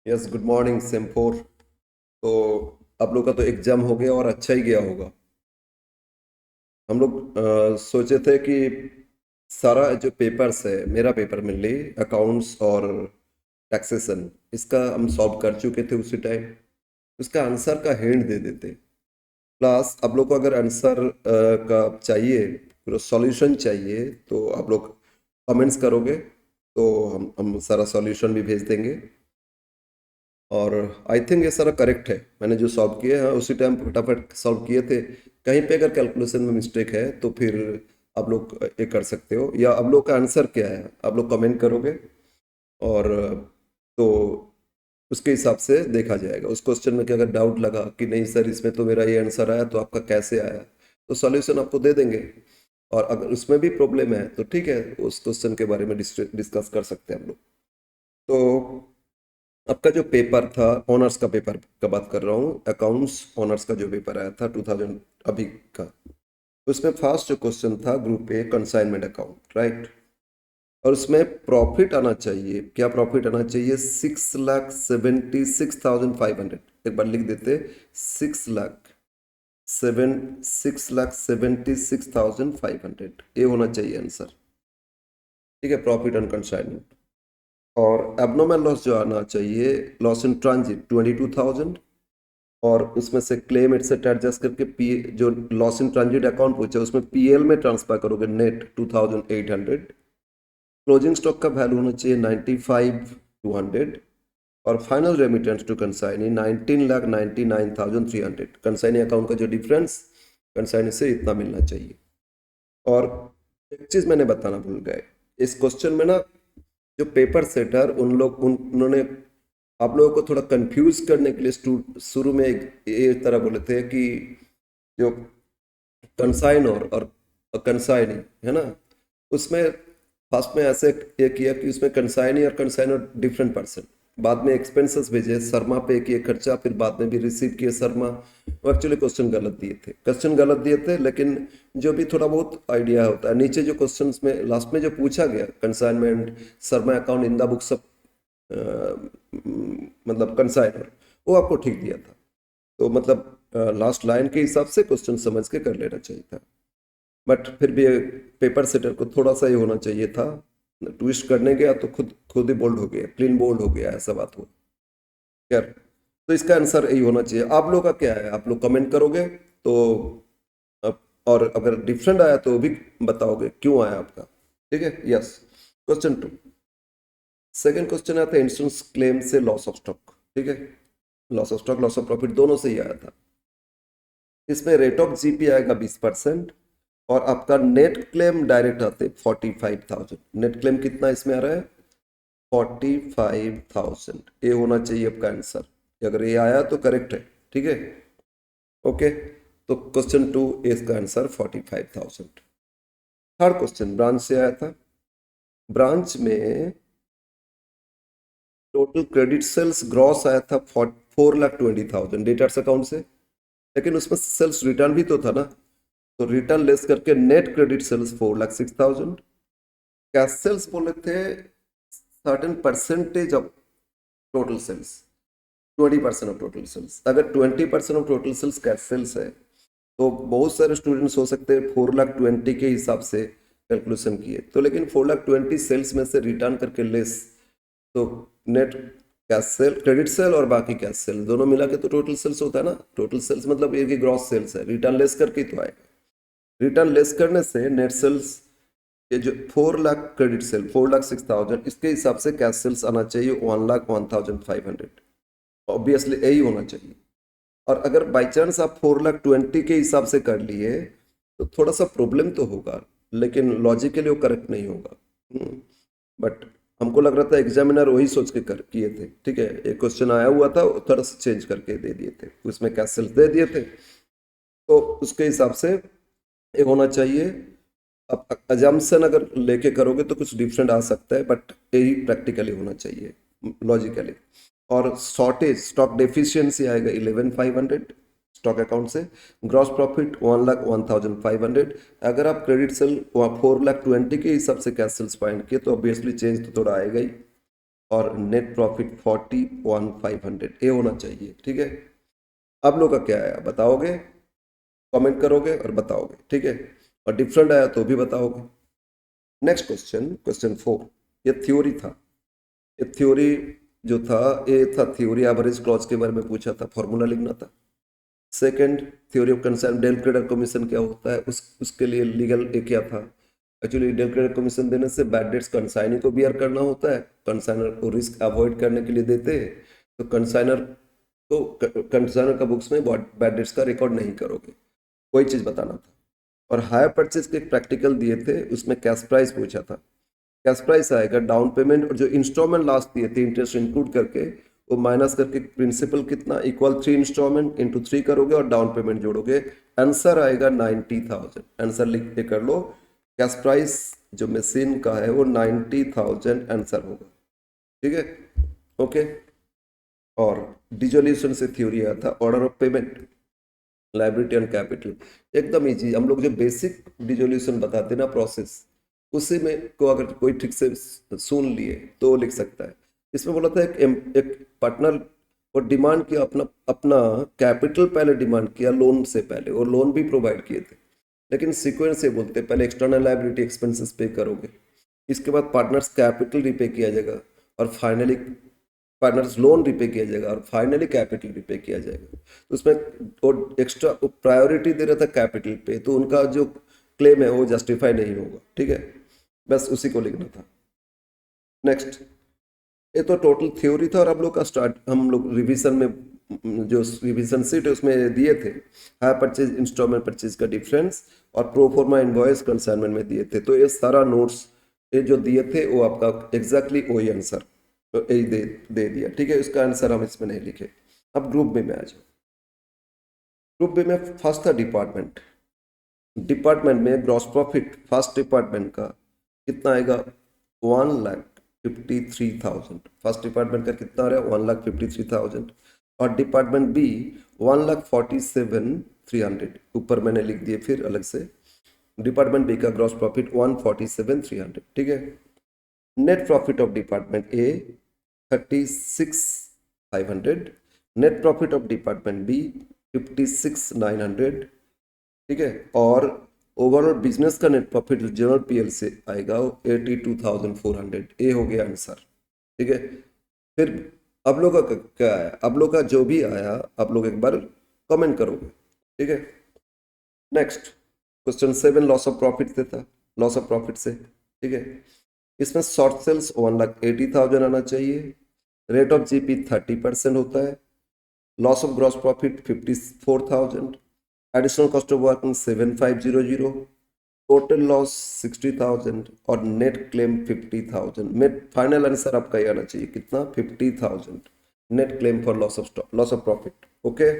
Yes, good morning same 4। तो आप लोग का तो एग्जाम हो गया और अच्छा ही गया होगा। हम लोग सोचे थे कि सारा जो पेपर्स है, मेरा पेपर मेनली अकाउंट्स और टैक्सेशन, इसका हम सॉल्व कर चुके थे उसी टाइम। उसका आंसर का हिंट दे देते। प्लस आप लोग को अगर आंसर का चाहिए, पूरा सॉल्यूशन चाहिए, तो आप लोग कमेंट्स करोगे तो हम सारा सॉल्यूशन भी भेज देंगे। और आई थिंक ये सारा करेक्ट है। मैंने जो सॉल्व किए हैं उसी टाइम फटाफट सॉल्व किए थे। कहीं पे अगर कैलकुलेशन में मिस्टेक है तो फिर आप लोग ये कर सकते हो, या आप लोग का आंसर क्या है आप लोग कमेंट करोगे। और तो उसके हिसाब से देखा जाएगा। उस क्वेश्चन में कि अगर डाउट लगा कि नहीं सर इसमें तो मेरा ये आंसर आया तो आपका कैसे आया, तो सॉल्यूशन आपको दे देंगे। और अगर उसमें भी प्रॉब्लम है तो ठीक है, उस क्वेश्चन के बारे में डिस्कस कर सकते हैं हम लोग। तो आपका जो पेपर था, ऑनर्स का पेपर का बात कर रहा हूँ, अकाउंट्स ऑनर्स का जो पेपर आया था 2000 अभी का, उसमें फर्स्ट जो क्वेश्चन था group A consignment account, right. और उसमें प्रॉफिट आना चाहिए, क्या प्रॉफिट आना चाहिए? 6,76,500। एक बार लिख देते, 6,76,500, ये होना चाहिए आंसर। ठीक है, प्रॉफिट ऑन कंसाइनमेंट। और एबनॉर्मल लॉस जो आना चाहिए, लॉस इन ट्रांजिट 22,000। और उसमें से क्लेम एटसेट्रा एडजस्ट करके पी, जो लॉस इन ट्रांजिट अकाउंट पूछे उसमें पीएल में ट्रांसफर करोगे नेट 2,800। क्लोजिंग स्टॉक का वैल्यू होना चाहिए 95,200। और final remittance to consignee 19,99,300। Consignee account का जो डिफरेंस कंसाइनी से इतना मिलना चाहिए। और एक चीज मैंने बताना भूल गए, इस क्वेश्चन में ना जो पेपर सेटर उन्होंने आप लोगों को थोड़ा कंफ्यूज करने के लिए शुरू में ये तरह बोले थे कि जो कंसाइन और कंसाइनी है ना, उसमें फर्स्ट में ऐसे ये किया कि उसमें कंसाइनी और कंसाइन और डिफरेंट पर्सन। बाद में एक्सपेंसेस भेजे, शर्मा पे किए खर्चा, फिर बाद में भी रिसीव किए शर्मा। वो एक्चुअली क्वेश्चन गलत दिए थे, क्वेश्चन गलत दिए थे, लेकिन जो भी थोड़ा बहुत आइडिया होता है नीचे जो क्वेश्चंस में लास्ट में जो पूछा गया, consignment, Sharma account in the books of मतलब कंसाइनर, वो आपको ठीक दिया था। तो मतलब लास्ट लाइन के हिसाब से क्वेश्चन समझ के कर लेना चाहिए था। बट फिर भी पेपर सेटर को थोड़ा सा ही होना चाहिए था। ट्विस्ट करने गया तो खुद खुद ही बोल्ड हो गया, क्लीन बोल्ड हो गया, ऐसा बात हुआ। यार, तो इसका आंसर यही होना चाहिए। आप लोग का क्या है, आप लोग कमेंट करोगे तो और अगर डिफरेंट आया तो भी बताओगे क्यों आया आपका। ठीक है, यस। क्वेश्चन 2, सेकेंड क्वेश्चन आता है इंश्योरेंस क्लेम से लॉस ऑफ स्टॉक। ठीक है, loss of stock loss of profit दोनों से ही आया था। इसमें रेट ऑफ जीपी आएगा 20%। और आपका नेट क्लेम डायरेक्ट आते 45,000। नेट क्लेम कितना इसमें आ रहा है? 45,000। ये होना चाहिए आपका आंसर। अगर ये आया तो करेक्ट है। ठीक है, ओके। तो क्वेश्चन 2 इसका आंसर 45,000। थर्ड क्वेश्चन ब्रांच से आया था। ब्रांच में टोटल क्रेडिट सेल्स ग्रॉस आया था 4,20,000 डेटर्स अकाउंट से। लेकिन उसमें सेल्स रिटर्न भी तो था ना, तो रिटर्न लेस करके net credit sales 4,06,000। Cash sales बोले थे certain percentage of total sales, 20% of total sales. अगर 20% of total sales cash sales है तो बहुत सारे स्टूडेंट्स हो सकते हैं 4,20,000 के हिसाब से कैलकुलेशन किए तो, लेकिन 4,20,000 सेल्स में से रिटर्न करके लेस, तो net cash cell, credit sale और बाकी कैश सेल दोनों मिला के तो टोटल सेल्स होता है ना। टोटल सेल्स मतलब ये कि ग्रॉस सेल्स है, रिटर्न लेस करके ही तो आएगा। रिटर्न लेस करने से नेट सेल्स, ये जो 4 लाख क्रेडिट सेल 4,06,000, इसके हिसाब से कैश सेल्स आना चाहिए 1,01,500। ऑब्वियसली यही होना चाहिए। और अगर बाई चांस आप 4,20,000 के हिसाब से कर लिए तो थोड़ा सा प्रॉब्लम तो होगा, लेकिन लॉजिकली वो करेक्ट नहीं होगा। बट हमको लग रहा था एग्जामिनर वही सोच के कर किए थे। ठीक है, एक क्वेश्चन आया हुआ था, थोड़ा सा चेंज करके दे दिए थे, उसमें कैश सेल्स दे दिए थे, तो उसके हिसाब से ये होना चाहिए। अब अजम्पशन अगर लेके करोगे तो कुछ डिफरेंट आ सकता है, बट यही प्रैक्टिकली होना चाहिए, लॉजिकली। और शॉर्टेज स्टॉक डेफिशिएंसी आएगा 11,500 स्टॉक अकाउंट से। Gross profit 1,01,500। अगर आप क्रेडिट सेल 4,20,000 के हिसाब से कैश सेल्स फाइंड किए तो ऑब्वियसली चेंज तो थोड़ा आएगा ही। और नेट प्रॉफिट 41,500 ये होना चाहिए। ठीक है, आप लोग का क्या आया बताओगे, कमेंट करोगे और बताओगे। ठीक है, और डिफरेंट आया तो भी बताओगे। नेक्स्ट क्वेश्चन, क्वेश्चन 4, ये थ्योरी था। ये थ्योरी जो था ये था थ्योरी एवरेज क्लॉज के बारे में पूछा था, फॉर्मूला लिखना था। Second, theory of consign del credit commission क्या होता है, उसके लिए लीगल ये क्या था। एक्चुअली डेल क्रेडिट कमीशन देने से बैड डेट्स कंसाइनी को बियर करना होता है, कंसाइनर को रिस्क अवॉइड करने के लिए देते हैं। तो कंसाइनर का बुक्स में बैड डेट्स का रिकॉर्ड नहीं करोगे, कोई चीज़ बताना था। और हायर परचेज के प्रैक्टिकल दिए थे, उसमें कैश प्राइस पूछा था। कैश प्राइस आएगा डाउन पेमेंट और जो इंस्टॉलमेंट लास्ट दिए थे इंटरेस्ट इंक्लूड करके, वो माइनस करके प्रिंसिपल कितना इक्वल 3 इंस्टॉलमेंट इंटू 3 करोगे और डाउन पेमेंट जोड़ोगे, आंसर आएगा 90,000। आंसर लिख के कर लो, कैश प्राइस जो मशीन का है वो 90,000 आंसर होगा। ठीक है, ओके। और डिसोल्यूशन से थ्योरी आया था order of payment, liability and capital, एकदम इजी। हम लोग जो बेसिक डिसोल्यूशन बताते ना प्रोसेस, उसी में को अगर कोई ठीक से सुन लिए तो लिख सकता है। इसमें बोला था एक पार्टनर को डिमांड किया, अपना अपना कैपिटल पहले डिमांड किया लोन से पहले, और लोन भी प्रोवाइड किए थे, लेकिन सीक्वेंस से बोलते पहले एक्सटर्नल लायबिलिटी एक्सपेंसेस पे करोगे, इसके बाद पार्टनर्स कैपिटल रिपे किया जाएगा, और फाइनली पार्टनर्स लोन रिपे किया जाएगा, और फाइनली कैपिटल रिपे किया जाएगा। तो उसमें वो एक्स्ट्रा प्रायोरिटी दे रहा था कैपिटल पे, तो उनका जो क्लेम है वो जस्टिफाई नहीं होगा। ठीक है, बस उसी को लिखना था। नेक्स्ट, ये तो टोटल थ्योरी था, और हम लोग रिवीजन में जो रिवीजन सीट है उसमें दिए थे हायर परचेज इंस्टॉलमेंट परचेज का डिफरेंस, और प्रोफॉर्मा इनवॉइस कंसाइनमेंट में दिए थे। तो ये सारा नोट्स ये जो दिए थे वो आपका एग्जैक्टली वही आंसर तो यही दे दिया। ठीक है, इसका आंसर हम इसमें नहीं लिखे। अब ग्रुप बी में आ जाओ। ग्रुप बी में फर्स्ट था डिपार्टमेंट। डिपार्टमेंट में ग्रॉस प्रॉफिट फर्स्ट डिपार्टमेंट का कितना आएगा, 1,53,000। फर्स्ट डिपार्टमेंट का कितना आ रहा है, 1,53,000। और डिपार्टमेंट बी 1,47,300, ऊपर मैंने लिख दिए फिर अलग से। डिपार्टमेंट बी का ग्रॉस प्रॉफिट 1,47,300। ठीक है, net profit of department A 36,500, net profit of department B 56,900। ठीक है, और ओवरऑल बिजनेस का नेट प्रॉफिट जनरल पीएल से आएगा 82,400। ये हो गया आंसर। ठीक है, फिर आप लोग का क्या आया, आप लोग का जो भी आया आप लोग एक बार कमेंट करोगे। ठीक है, next question 7 loss of profit से था, लॉस ऑफ प्रॉफिट से। ठीक है, इसमें शॉर्ट सेल्स 1,80,000 आना चाहिए, रेट ऑफ जीपी 30% होता है, loss of gross profit 54,000, additional cost of working 7,500, total loss 60,000 और net claim 50,000। Net final answer आपका ये आना चाहिए कितना, 50,000 net claim for loss of profit. Okay,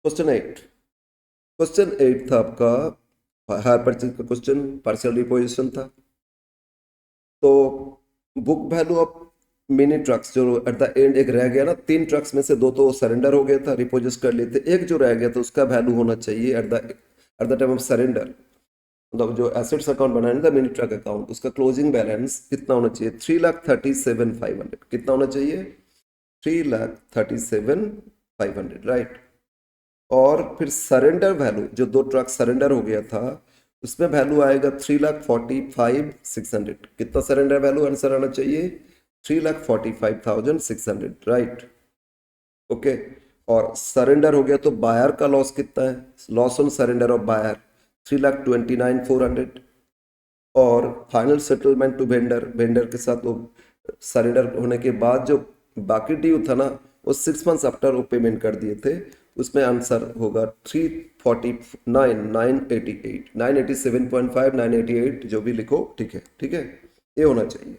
question 8, question 8 था आपका हायर परचेज का क्वेश्चन, पार्शियल रिपोजिशन था। तो book value of mini trucks जो एट द एंड एक रह गया ना, 3 ट्रक्स में से 2 तो सरेंडर हो गया था, रिपोजिस कर लिए थे, एक जो रह गया था उसका वैल्यू होना चाहिए at the time of surrender, मतलब जो एसेट्स अकाउंट बनाया था मिनी ट्रक अकाउंट, उसका क्लोजिंग बैलेंस कितना होना चाहिए, 3,37,500। कितना होना चाहिए, 3,37,500, राइट। और फिर सरेंडर वैल्यू जो 2 ट्रक सरेंडर हो गया था उसमें वैल्यू आएगा 3,45,600। कितना सरेंडर वैल्यू आंसर आना चाहिए, 3,45,600, राइट। ओके, और सरेंडर हो गया तो बायर का लॉस कितना है, loss on surrender of buyer 3,29,400। और final settlement to vendor, vendor के साथ वो सरेंडर होने के बाद जो बाकी ड्यू था ना वो 6 मंथ्स आफ्टर वो पेमेंट कर दिए थे, उसमें आंसर होगा 349,988, 987.5, 988 जो भी लिखो। ठीक है, ठीक है, ये होना चाहिए।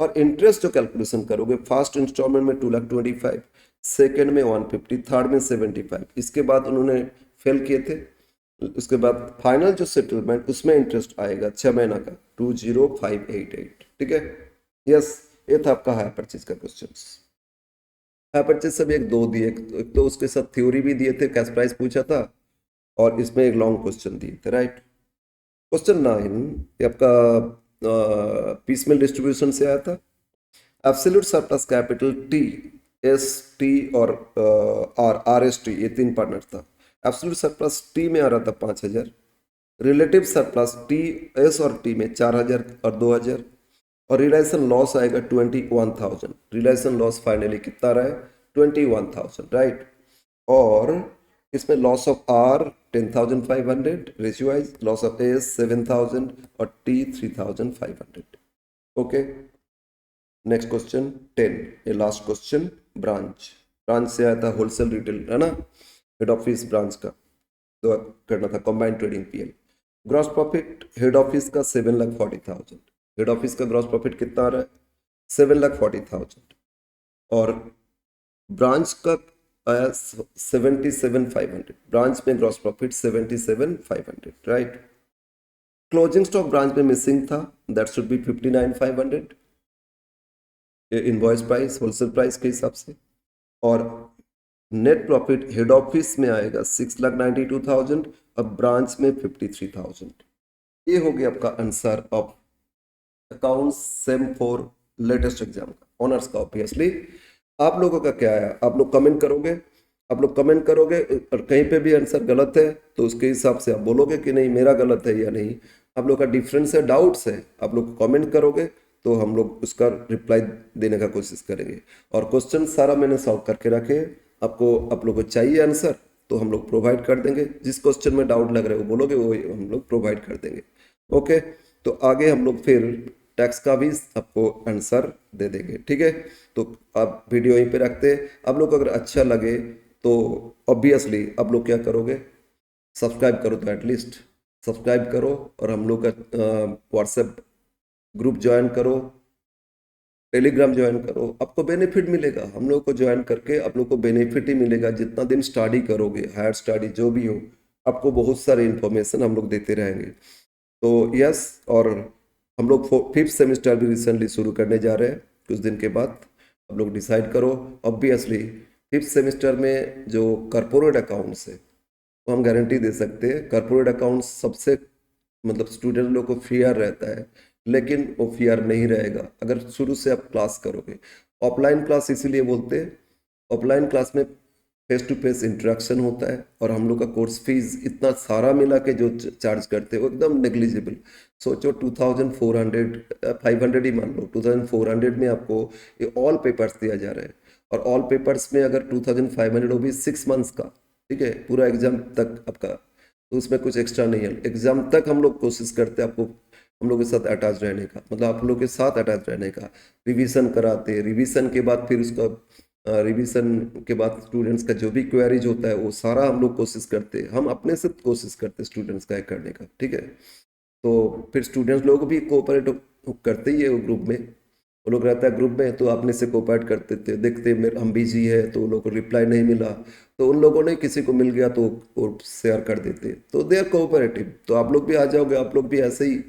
और इंटरेस्ट जो कैलकुलेशन करोगे, फर्स्ट इंस्टॉलमेंट में 2,25,000, सेकेंड में 150, थर्ड में 75, इसके बाद उन्होंने फेल किए थे। उसके बाद फाइनल जो सेटलमेंट उसमें इंटरेस्ट आएगा 6 महीना का 20588। ठीक है, यस, ये था आपका हायर परचेज का क्वेश्चन। हायर परचेज सब एक दो दिए, एक तो उसके साथ थ्योरी भी दिए थे, कैश प्राइस पूछा था, और इसमें एक लॉन्ग क्वेश्चन दिए थे, राइट। क्वेश्चन 9 ये आपका पीसमेल डिस्ट्रीब्यूशन से आया था। Absolute surplus capital T, S T और आर एस टी, ये 3 पार्टनर था। एब्सोल्यूट सरप्लस टी में आ रहा था 5,000, रिलेटिव सरप्लस टी, एस और टी में 4,000 और 2,000, और रिलाइजेशन लॉस आएगा 21,000। रिलाइजेशन लॉस फाइनली कितना रहा है? 21,000, राइट। और इसमें loss of R 10,500, ratio wise loss of S 7,000 और टी 3,500। ओके, नेक्स्ट क्वेश्चन 10, ये लास्ट क्वेश्चन। ब्रांच, ब्रांच से आया था होलसेल रिटेल, है ना, हेड ऑफिस ब्रांच का तो करना था combined trading PL. Gross profit head office का 7,40,000, हेड ऑफिस का ग्रॉस प्रॉफिट कितना आ रहा है? 7,40,000, और ब्रांच का आया 77,500, ब्रांच में gross profit 77,500, right. Closing stock branch में मिसिंग था, that should be 59,500 invoice price, wholesale price के हिसाब से। और नेट प्रॉफिट हेड ऑफिस में आएगा 6,92,000, अब ब्रांच में 53,000। ये हो गया आपका answer of accounts same 4 latest exam का, ऑनर्स का। ऑब्वियसली आप लोगों का क्या है, आप लोग कमेंट करोगे, आप लोग कमेंट करोगे, और कहीं पे भी आंसर गलत है तो उसके हिसाब से आप बोलोगे कि नहीं मेरा गलत है या नहीं। आप लोग का डिफरेंस है, डाउट्स है, आप लोग कमेंट करोगे तो हम लोग उसका रिप्लाई देने का कोशिश करेंगे। और क्वेश्चन सारा मैंने सॉल्व करके रखे हैं, आपको आप लोग को चाहिए आंसर तो हम लोग प्रोवाइड कर देंगे। जिस क्वेश्चन में डाउट लग रहा है वो बोलोगे, वो हम लोग प्रोवाइड कर देंगे। ओके, तो आगे हम लोग फिर टैक्स का भी आपको आंसर दे देंगे, ठीक है। तो आप वीडियो यहीं पे रखते हैं। आप लोग को अगर अच्छा लगे तो ऑब्वियसली आप लोग क्या करोगे, सब्सक्राइब करो, तो एटलीस्ट सब्सक्राइब करो, और हम लोग का व्हाट्सएप ग्रुप ज्वाइन करो, टेलीग्राम ज्वाइन करो, आपको बेनिफिट मिलेगा। हम लोग को ज्वाइन करके आप लोग को बेनिफिट ही मिलेगा। जितना दिन स्टडी करोगे, हायर स्टडी जो भी हो, आपको बहुत सारे इंफॉर्मेशन हम लोग देते रहेंगे। तो यस, और हम लोग 5th सेमेस्टर भी रिसेंटली शुरू करने जा रहे हैं कुछ दिन के बाद। आप लोग डिसाइड करो। ऑब्वियसली 5th सेमेस्टर में जो कॉर्पोरेट अकाउंट्स है वो हम गारंटी दे सकते हैं। कॉर्पोरेट अकाउंट्स सबसे मतलब स्टूडेंट लोग को फियर रहता है, लेकिन वो फियर नहीं रहेगा अगर शुरू से आप क्लास करोगे। ऑफलाइन क्लास इसीलिए बोलते हैं, ऑफलाइन क्लास में फेस टू फेस इंटरेक्शन होता है, और हम लोग का कोर्स फीस इतना सारा मिला के जो चार्ज करते हैं वो एकदम नेग्लिजिबल। सोचो 2,400 500 ही मान लो, 2,400 में आपको ये ऑल पेपर्स दिया जा रहा है। और ऑल पेपर्स में अगर 2,500 वो भी 6 मंथ्स का, ठीक है, पूरा एग्जाम तक आपका, तो उसमें कुछ एक्स्ट्रा नहीं है। एग्जाम तक हम लोग कोशिश करते हैं आपको हम लोग के साथ अटैच रहने का, मतलब आप लोग के साथ अटैच रहने का। रिवीजन कराते हैं, रिवीजन के बाद फिर उसका रिवीजन के बाद स्टूडेंट्स का जो भी क्वेरीज होता है वो सारा हम लोग कोशिश करते हैं, हम अपने से कोशिश करते हैं स्टूडेंट्स का करने का, ठीक है। तो फिर स्टूडेंट्स लोग भी कोऑपरेट करते ही है वो ग्रुप में, वो लोग रहता है ग्रुप में तो अपने से कोऑपरेट करते थे। देखते मेरे हम बिजी है तो उन लोगों को रिप्लाई नहीं मिला, तो उन लोगों ने किसी को मिल गया तो वो शेयर कर देते, तो दे आर कोऑपरेटिव। तो आप लोग भी आ जाओगे, आप लोग भी ऐसे ही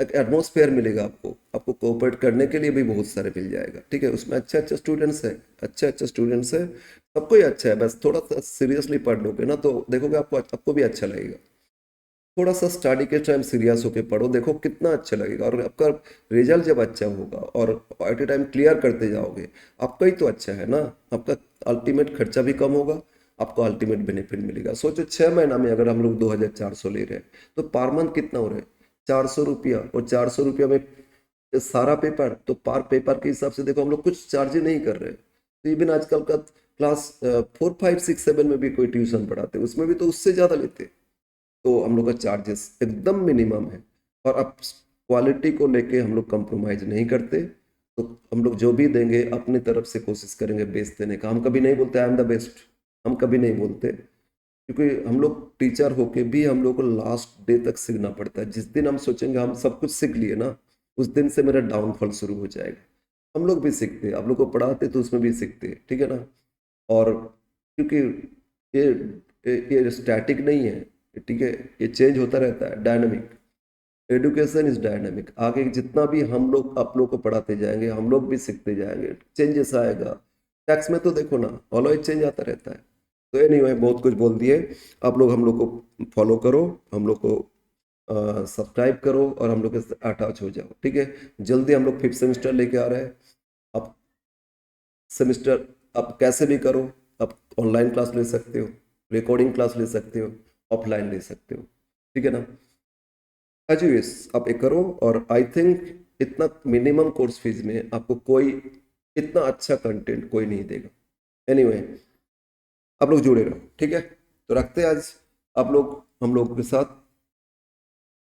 एक एटमोसफेयर मिलेगा आपको, आपको कोऑपरेट करने के लिए भी बहुत सारे मिल जाएगा, ठीक है। उसमें अच्छे अच्छे स्टूडेंट्स हैं, अच्छे अच्छे स्टूडेंट्स हैं, सबको ही अच्छा है। बस थोड़ा सा सीरियसली पढ़ लोगे ना तो देखोगे आपको आपको भी अच्छा लगेगा। थोड़ा सा स्टडी के टाइम सीरियस होके पढ़ो, देखो कितना अच्छा लगेगा, और आपका रिजल्ट जब अच्छा होगा और एट ए टाइम क्लियर करते जाओगे, आपका ही तो अच्छा है ना। आपका अल्टीमेट खर्चा भी कम होगा, आपको अल्टीमेट बेनिफिट मिलेगा। सोचो 6 महीना में अगर हम लोग 2,400 ले रहे हैं तो पर मंथ कितना हो रहा है? 400 रुपया, और 400 रुपया में सारा पेपर, तो पर पेपर के हिसाब से देखो हम लोग कुछ चार्ज ही नहीं कर रहे। तो इवन आजकल का क्लास 4, 5, 6, 7 में भी कोई ट्यूशन पढ़ाते उसमें भी तो उससे ज़्यादा लेते। तो हम लोग का चार्जेस एकदम मिनिमम है, और अब क्वालिटी को लेके हम लोग कंप्रोमाइज नहीं करते। तो हम लोग जो भी देंगे अपनी तरफ से कोशिश करेंगे बेस्ट देने का। हम कभी नहीं बोलते आई एम द बेस्ट, हम कभी नहीं बोलते, क्योंकि हम लोग टीचर होके भी हम लोग को लास्ट डे तक सीखना पड़ता है। जिस दिन हम सोचेंगे हम सब कुछ सीख लिए ना, उस दिन से मेरा डाउनफॉल शुरू हो जाएगा। हम लोग भी सीखते हैं, आप लोग को पढ़ाते तो उसमें भी सीखते हैं, ठीक है ना। और क्योंकि ये स्टैटिक नहीं है, ठीक है, ये चेंज होता रहता है, डायनामिक। Education is dynamic. आगे जितना भी हम लोग आप लोग को पढ़ाते जाएंगे हम लोग भी सीखते जाएंगे, चेंजेस आएगा। टैक्स में तो देखो ना ऑलवेज चेंज आता रहता है। तो ये नहीं हुआ, बहुत कुछ बोल दिए। आप लोग हम लोग को फॉलो करो, हम लोग को सब्सक्राइब करो, और हम लोग के अटैच हो जाओ, ठीक है। जल्दी हम लोग 5th सेमेस्टर लेके आ रहे हैं। अब सेमेस्टर आप कैसे भी करो, आप ऑनलाइन क्लास ले सकते हो, रिकॉर्डिंग क्लास ले सकते हो, ऑफलाइन ले सकते हो, ठीक है ना। एज यू विश, आप एक करो। और आई थिंक इतना मिनिमम कोर्स फीस में आपको कोई इतना अच्छा कंटेंट कोई नहीं देगा। एनीवे आप लोग जुड़े रहो, ठीक है। तो रखते हैं आज आप लोग हम लोग के साथ